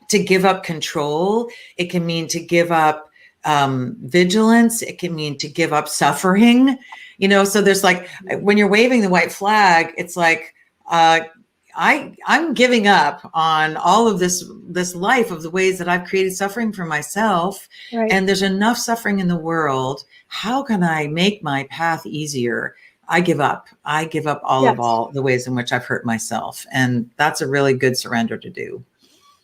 to give up control. It can mean to give up vigilance. It can mean to give up suffering. So there's like, when you're waving the white flag, it's like, I'm giving up on all of this life of the ways that I've created suffering for myself. Right. And there's enough suffering in the world. How can I make my path easier? I give up. I give up all the ways in which I've hurt myself. And that's a really good surrender to do.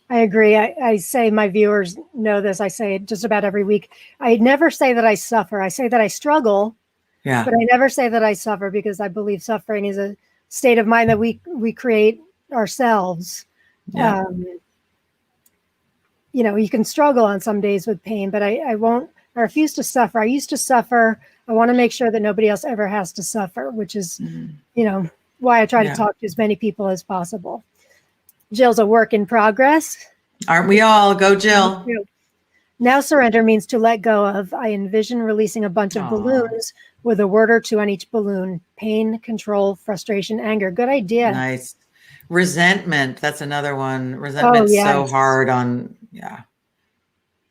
I agree. I say, my viewers know this. I say it just about every week. I never say that I suffer. I say that I struggle. Yeah. But I never say that I suffer, because I believe suffering is a state of mind that we create ourselves. Yeah. You can struggle on some days with pain, but I won't. I refuse to suffer. I used to suffer. I want to make sure that nobody else ever has to suffer, which is, why I try to talk to as many people as possible. Jill's a work in progress. Aren't we all? Go, Jill. Now surrender means to let go of. I envision releasing a bunch of balloons with a word or two on each balloon. Pain, control, frustration, anger. Good idea. Nice. Resentment. That's another one. Resentment's so hard on,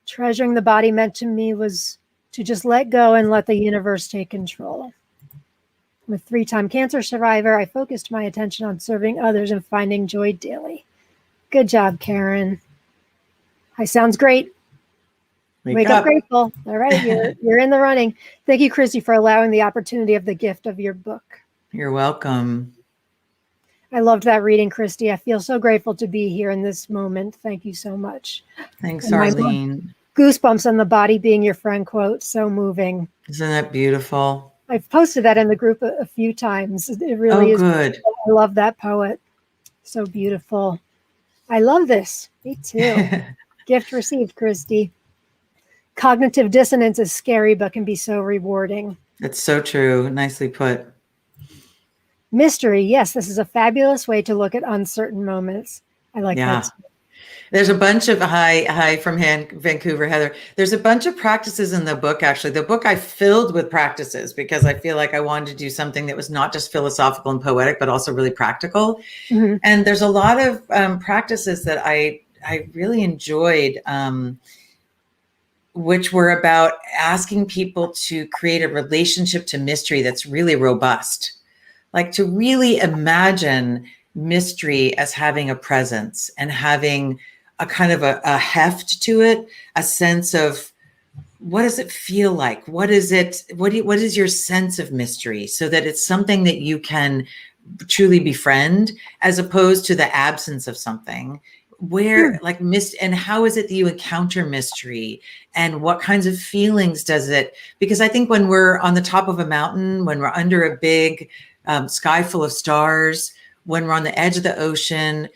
Treasuring the body meant to me was to just let go and let the universe take control. I'm a 3-time cancer survivor. I focused my attention on serving others and finding joy daily. Good job, Karen. Hi, sounds great. Wake up grateful. All right, you're in the running. Thank you, Kristi, for allowing the opportunity of the gift of your book. You're welcome. I loved that reading, Kristi. I feel so grateful to be here in this moment. Thank you so much. Thanks, Arlene. Goosebumps on the body being your friend quote. So moving. Isn't that beautiful? I've posted that in the group a few times. It really is. Good. Beautiful. I love that poet. So beautiful. I love this. Me too. Gift received, Kristi. Cognitive dissonance is scary, but can be so rewarding. That's so true. Nicely put. Mystery. Yes, this is a fabulous way to look at uncertain moments. I like that. There's a bunch of hi from Vancouver, Heather. There's a bunch of practices in the book. Actually, the book I filled with practices because I feel like I wanted to do something that was not just philosophical and poetic, but also really practical. Mm-hmm. And there's a lot of practices that I really enjoyed, which were about asking people to create a relationship to mystery that's really robust. Like to really imagine mystery as having a presence and having a kind of a heft to it, a sense of what does it feel like? What is it? What is your sense of mystery, so that it's something that you can truly befriend, as opposed to the absence of something. Where like and how is it that you encounter mystery, and what kinds of feelings does it? Because I think when we're on the top of a mountain, when we're under a big sky full of stars, when we're on the edge of the ocean,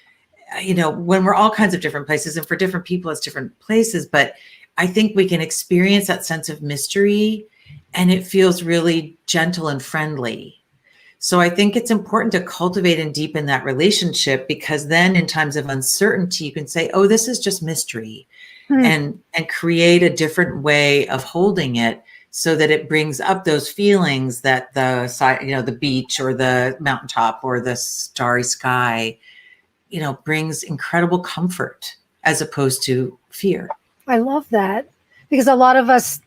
when we're all kinds of different places, and for different people, it's different places. But I think we can experience that sense of mystery, and it feels really gentle and friendly. So I think it's important to cultivate and deepen that relationship, because then in times of uncertainty, you can say, oh, this is just mystery, and create a different way of holding it, so that it brings up those feelings that the beach or the mountaintop or the starry sky, brings incredible comfort as opposed to fear. I love that, because a lot of us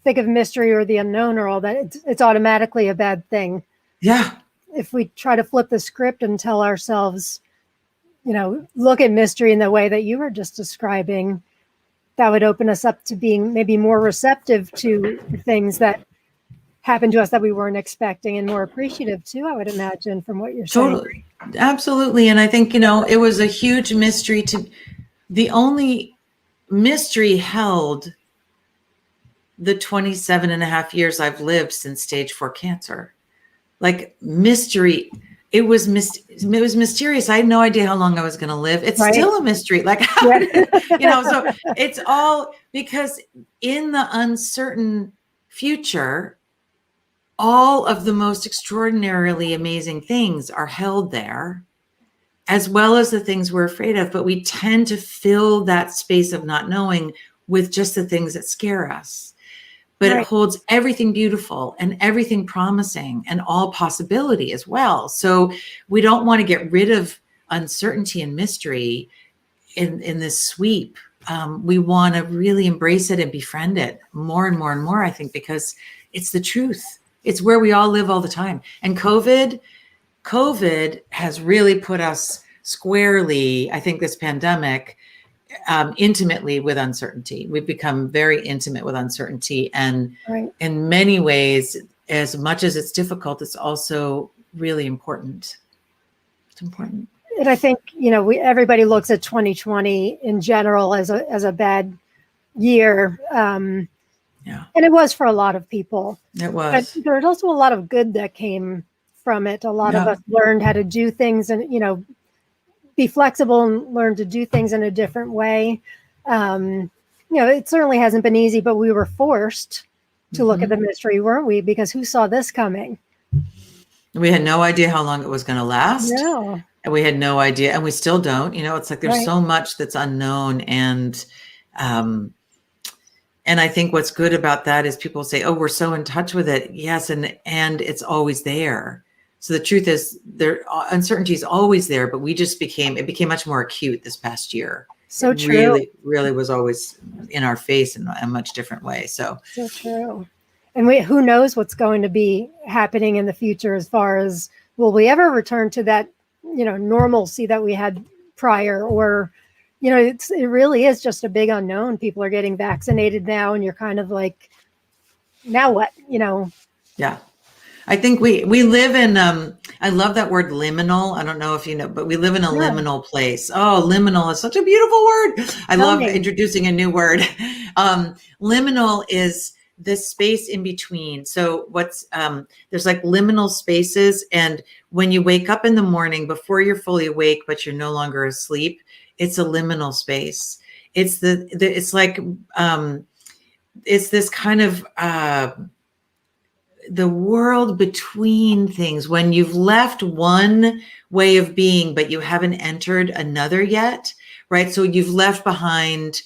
think of mystery or the unknown or all that. It's automatically a bad thing. Yeah. If we try to flip the script and tell ourselves, look at mystery in the way that you were just describing, that would open us up to being maybe more receptive to things that happen to us that we weren't expecting, and more appreciative too, I would imagine, from what you're saying. Totally. Absolutely. And I think, it was a huge mystery the only mystery held the 27 and a half years I've lived since stage 4 cancer. Like mystery, it was mysterious. I had no idea how long I was going to live. It's still a mystery. Like, so it's all because in the uncertain future, all of the most extraordinarily amazing things are held there. as well as the things we're afraid of, but we tend to fill that space of not knowing with just the things that scare us. But Right. it holds everything beautiful and everything promising and all possibility as well. So we don't want to get rid of uncertainty and mystery in this sweep. We want to really embrace it and befriend it more and more and more, I think, because it's the truth. It's where we all live all the time. And COVID has really put us squarely, I think, this pandemic, intimately with uncertainty. We've become very intimate with uncertainty. And in many ways, as much as it's difficult, it's also really important. It's important. And I think, everybody looks at 2020 in general as a bad year. Yeah. And it was for a lot of people. It was. But there's also a lot of good that came from it. A lot of us learned how to do things and, be flexible and learn to do things in a different way. It certainly hasn't been easy, but we were forced to look at the mystery, weren't we? Because who saw this coming? We had no idea how long it was going to last. No. And we had no idea, and we still don't. It's like there's so much that's unknown, and I think what's good about that is people say, "Oh, we're so in touch with it." Yes, and it's always there. So the truth is, uncertainty is always there, but it became much more acute this past year. So true. Really was always in our face in a much different way. So true. And who knows what's going to be happening in the future as far as, will we ever return to that, normalcy that we had prior, or, it really is just a big unknown. People are getting vaccinated now, and you're kind of like, now what, Yeah. I think we live in, I love that word liminal. I don't know if you know, but we live in a liminal place. Oh, liminal is such a beautiful word. I love introducing a new word. Liminal is this space in between. So there's like liminal spaces. And when you wake up in the morning, before you're fully awake, but you're no longer asleep, it's a liminal space. It's it's like, it's this kind of, the world between things, when you've left one way of being, but you haven't entered another yet, right? So you've left behind,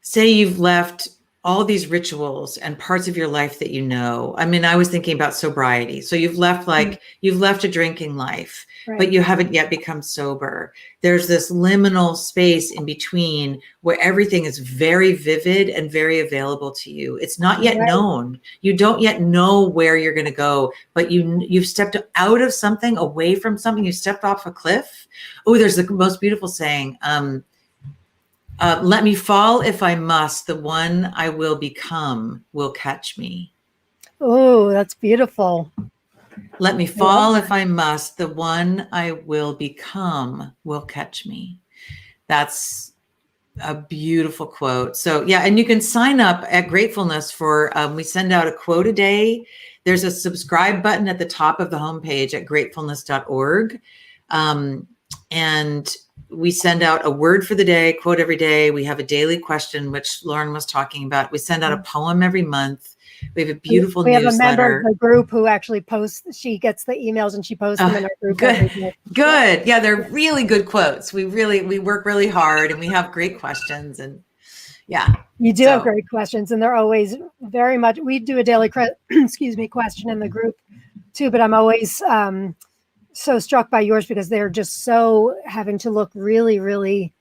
say you've left all these rituals and parts of your life that I was thinking about sobriety. So you've left a drinking life, but you haven't yet become sober. There's this liminal space in between where everything is very vivid and very available to you. It's not yet known. You don't yet know where you're going to go, but you've stepped out of something, away from something. You stepped off a cliff. Oh, there's the most beautiful saying. Let me fall if I must. The one I will become will catch me. Oh, that's beautiful. Let me fall if I must. The one I will become will catch me. That's a beautiful quote. So yeah, and you can sign up at Gratefulness for, we send out a quote a day. There's a subscribe button at the top of the homepage at gratefulness.org. And we send out a word for the day, quote every day. We have a daily question, which Lauren was talking about. We send out a poem every month. We have a beautiful newsletter. We have a member of the group who actually posts. She gets the emails and she posts them in our group. Good. Yeah, they're really good quotes. We work really hard, and we have great questions. And yeah, you do have great questions, and they're always very much. We do a daily question in the group too, but I'm always so struck by yours because they're just so having to look really, really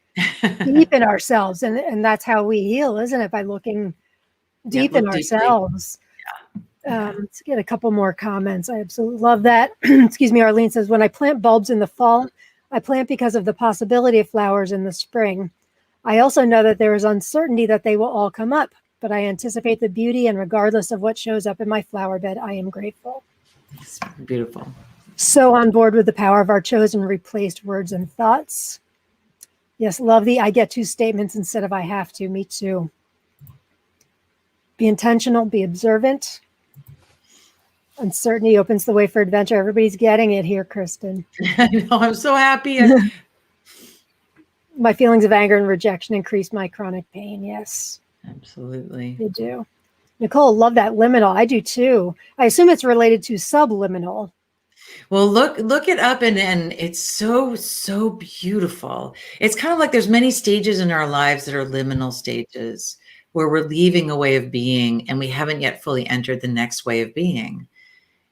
deep in ourselves. And that's how we heal, isn't it? By looking deep in ourselves. Yeah. Let's get a couple more comments. I absolutely love that. Excuse me. Arlene says, when I plant bulbs in the fall, I plant because of the possibility of flowers in the spring. I also know that there is uncertainty that they will all come up, but I anticipate the beauty, and regardless of what shows up in my flower bed, I am grateful. It's beautiful. So on board with the power of our chosen replaced words and thoughts. Yes, love the I get to statements instead of I have to. Me too. Be intentional, be observant. Uncertainty opens the way for adventure. Everybody's getting it here, Kristen. I know, I'm so happy. My feelings of anger and rejection increase my chronic pain. Yes. Absolutely. They do. Nicole, love that liminal. I do too. I assume it's related to subliminal. Well, look it up, and it's so beautiful. It's kind of like there's many stages in our lives that are liminal stages where we're leaving a way of being and we haven't yet fully entered the next way of being.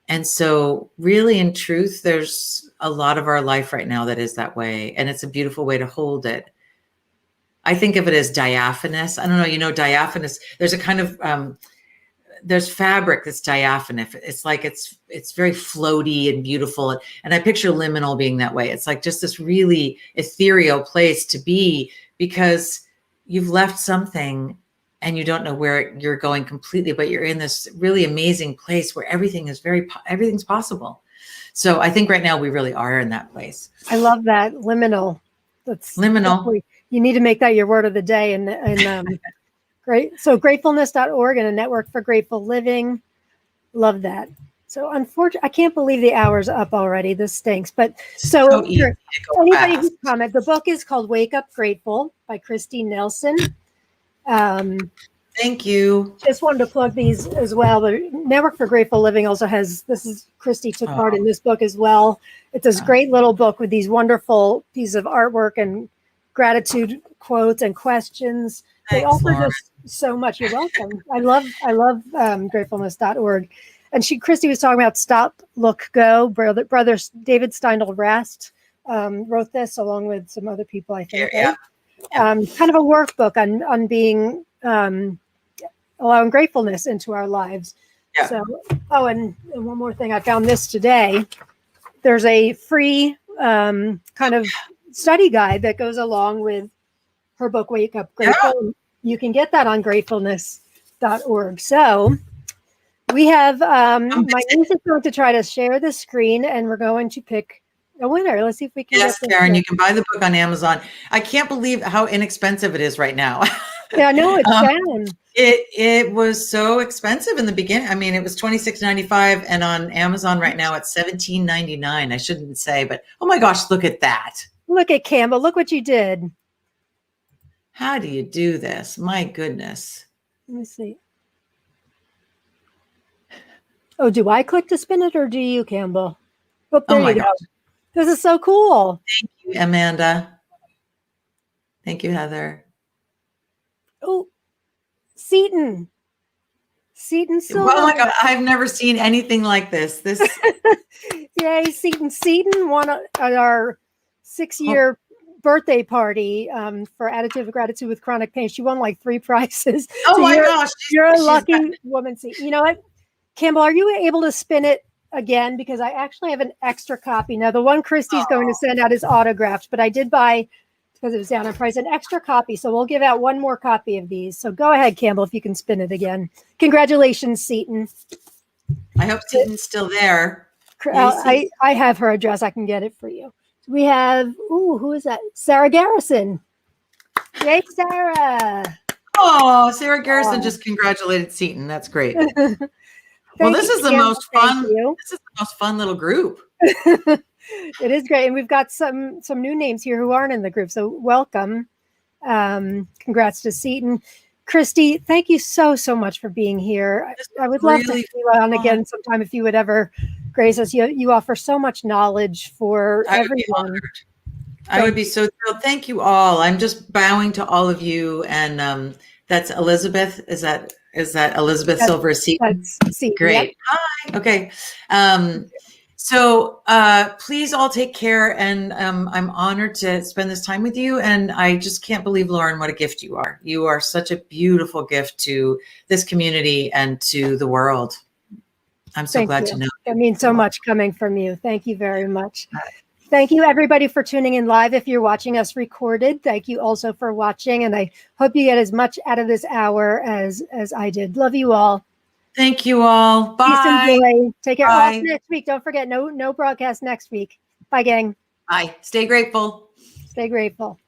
And so really in truth, there's a lot of our life right now that is that way, and it's a beautiful way to hold it. I think of it as diaphanous. I don't know, diaphanous. There's a kind of there's fabric that's diaphanous. It's like it's very floaty and beautiful. And I picture liminal being that way. It's like just this really ethereal place to be, because you've left something and you don't know where you're going completely, but you're in this really amazing place where everything's possible. So I think right now we really are in that place. I love that, liminal. That's liminal. You need to make that your word of the day. And great. So gratefulness.org and a network for grateful living. Love that. So unfortunately, I can't believe the hour's up already. This stinks. But so anybody who's comment, the book is called Wake Up Grateful by Kristi Nelson. Thank you. Just wanted to plug these as well. The Network for Grateful Living also has, Kristi took part in this book as well. It's this great little book with these wonderful pieces of artwork and gratitude quotes and questions. They offer just so much. You're welcome. I love gratefulness.org. And Kristi was talking about Stop, Look, Go. Brother David Steindl-Rast wrote this along with some other people, I think. Yeah. Kind of a workbook on being allowing gratefulness into our lives. Yeah. So, and one more thing, I found this today. There's a free kind of study guide that goes along with her book, Wake Up Grateful. Yeah. You can get that on gratefulness.org. So we have my niece is going to try to share the screen, and we're going to pick a winner. Let's see if we can. Yes, Karen, you can buy the book on Amazon. I can't believe how inexpensive it is right now. Yeah, I know it's down. It was so expensive in the beginning. I mean, it was $26.95, and on Amazon right now it's $17.99. I shouldn't say, but oh my gosh, look at that. Look at Campbell. Look what you did. How do you do this? My goodness. Let me see. Oh, do I click to spin it, or do you, Campbell? Oh, there you go. This is so cool. Thank you, Amanda. Thank you, Heather. Oh, Seton Silver. Oh my God, I've never seen anything like this. Yay, Seton won at our 6-year birthday party for Attitude of Gratitude with Chronic Pain. She won like 3 prizes. Oh so my gosh. You're a lucky woman. You know what, Campbell, are you able to spin it again? Because I actually have an extra copy. Now, the one Kristi's going to send out is autographed, but I did buy, because it was down in price, an extra copy. So we'll give out one more copy of these. So go ahead, Campbell, if you can spin it again. Congratulations, Seton. I hope Seton's still there. I have her address. I can get it for you. We have, who is that? Sarah Garrison. Yay, Sarah. Oh, Sarah Garrison just congratulated Seton. That's great. Well, this is the most fun. This is the most fun little group. It is great. And we've got some new names here who aren't in the group. So welcome. Congrats to Seton. Kristi, thank you so much for being here. I would love to see you on again sometime if you would ever grace us. You offer so much knowledge for everyone. I would be so thrilled. Thank you all. I'm just bowing to all of you. And that's Elizabeth. Is that Elizabeth Silver? Seton. Great. Yep. Hi. Okay. So please all take care, and I'm honored to spend this time with you, and I just can't believe, Lauren, what a gift you are. You are such a beautiful gift to this community and to the world. I'm so glad to know. That means so much coming from you. Thank you very much. Thank you, everybody, for tuning in live. If you're watching us recorded, thank you also for watching, and I hope you get as much out of this hour as I did. Love you all. Thank you all. Bye. Peace and joy. Take care. Off next week. Don't forget, no broadcast next week. Bye, gang. Bye. Stay grateful. Stay grateful.